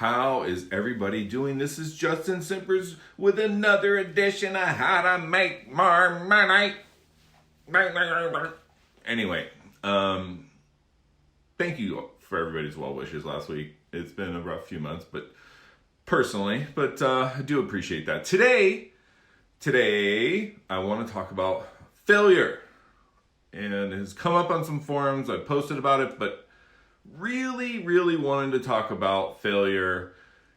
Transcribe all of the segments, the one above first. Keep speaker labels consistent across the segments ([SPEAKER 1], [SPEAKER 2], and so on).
[SPEAKER 1] How is everybody doing? This is Justin Simpers with another edition of How to Make More Money. Anyway, thank you for everybody's well wishes last week. It's been a rough few months, but I do appreciate that. Today I want to talk about failure. And it has come up on some forums. I posted about it, but really wanted to talk about failure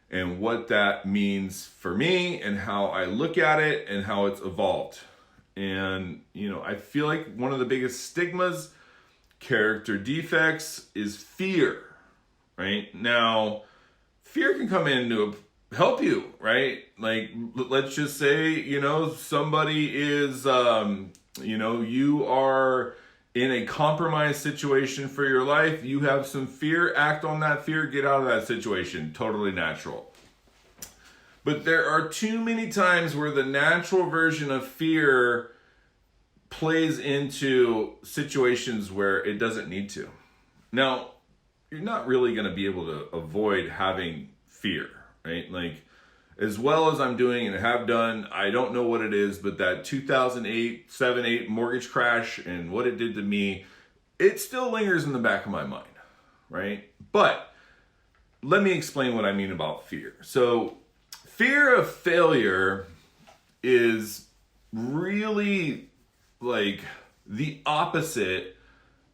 [SPEAKER 1] and what that means for me and how I look at it and how it's evolved. And, I feel like one of the biggest stigmas, character defects, is fear, right? Now, fear can come in to help you, right? Like, let's just say, somebody is, you are in a compromised situation for your life. You have some fear, act on that fear, get out of that situation. Totally natural. But there are too many times where the natural version of fear plays into situations where it doesn't need to. Now, you're not really going to be able to avoid having fear, right? Like, as well as I'm doing and have done, I don't know what it is, but that 2008, 7-8 mortgage crash and what it did to me, it still lingers in the back of my mind, right? But let me explain what I mean about fear. So fear of failure is really like the opposite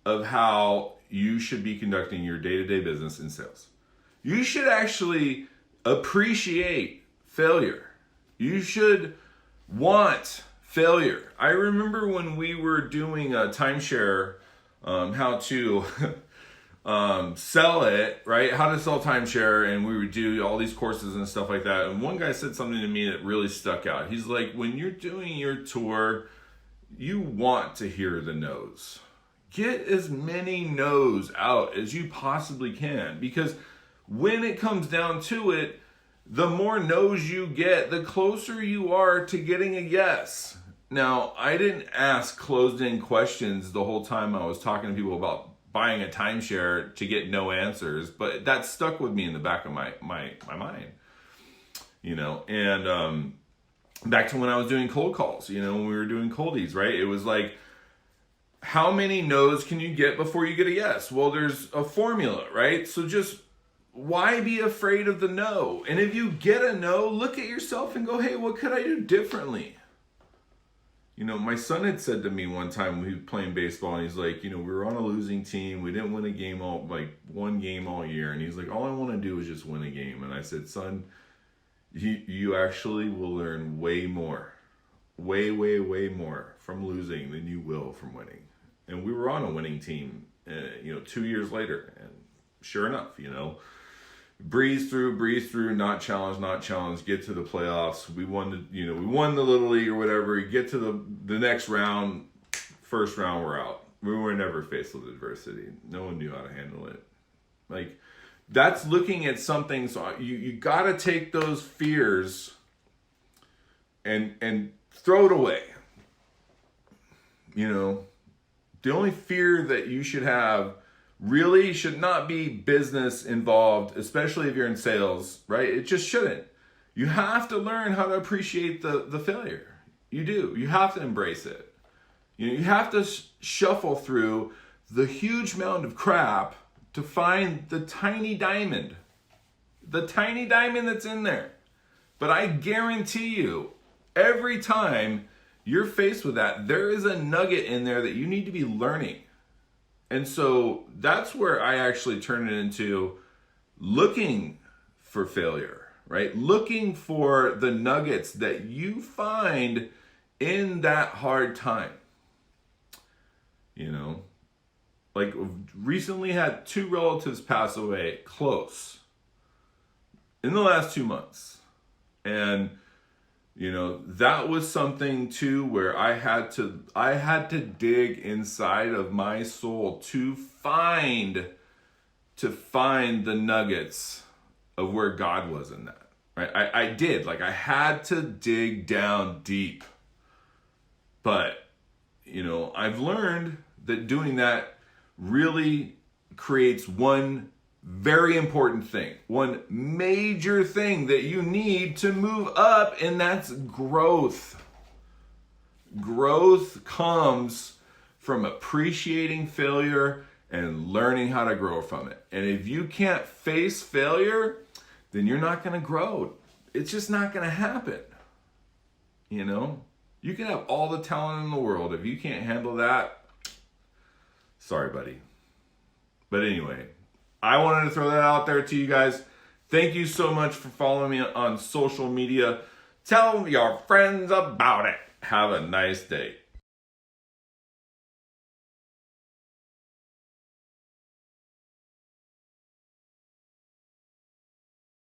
[SPEAKER 1] of how you should be conducting your day-to-day business in sales. You should actually appreciate failure. You should want failure. I remember when we were doing a timeshare, how to sell it, right? How to sell timeshare, and we would do all these courses and stuff like that. And one guy said something to me that really stuck out. He's like, when you're doing your tour, you want to hear the no's. Get as many no's out as you possibly can, because when it comes down to it, the more no's you get, the closer you are to getting a yes. Now, I didn't ask closed-in questions the whole time I was talking to people about buying a timeshare to get no answers, but that stuck with me in the back of my mind. And back to when I was doing cold calls, when we were doing coldies, right? It was like, how many no's can you get before you get a yes? Well, there's a formula, right? So just why be afraid of the no? And if you get a no, look at yourself and go, hey, what could I do differently? My son had said to me one time when he was playing baseball, and he's like, we were on a losing team. We didn't win a game one game all year. And he's like, all I want to do is just win a game. And I said, son, you actually will learn way more, way more from losing than you will from winning. And we were on a winning team, 2 years later. And sure enough, breeze through, not challenge, get to the playoffs. We won the Little League or whatever. You get to the next round, first round, we're out. We were never faced with adversity. No one knew how to handle it. Like, that's looking at something. So you got to take those fears and throw it away. The only fear that you should have really should not be business involved, especially if you're in sales, right? It just shouldn't. You have to learn how to appreciate the failure. You do. You have to embrace it. You have to shuffle through the huge mound of crap to find the tiny diamond that's in there. But I guarantee you, every time you're faced with that, there is a nugget in there that you need to be learning. And so that's where I actually turn it into looking for failure, right? Looking for the nuggets that you find in that hard time. Like, recently had 2 relatives pass away close in the last 2 months. And that was something too where I had to dig inside of my soul to find the nuggets of where God was in that. Right? I did. Like, I had to dig down deep. But, I've learned that doing that really creates one very important thing. One major thing that you need to move up, and that's growth. Growth comes from appreciating failure and learning how to grow from it. And if you can't face failure, then you're not going to grow. It's just not going to happen. You know, you can have all the talent in the world. If you can't handle that, sorry, buddy. But anyway, I wanted to throw that out there to you guys. Thank you so much for following me on social media. Tell your friends about it. Have a nice day.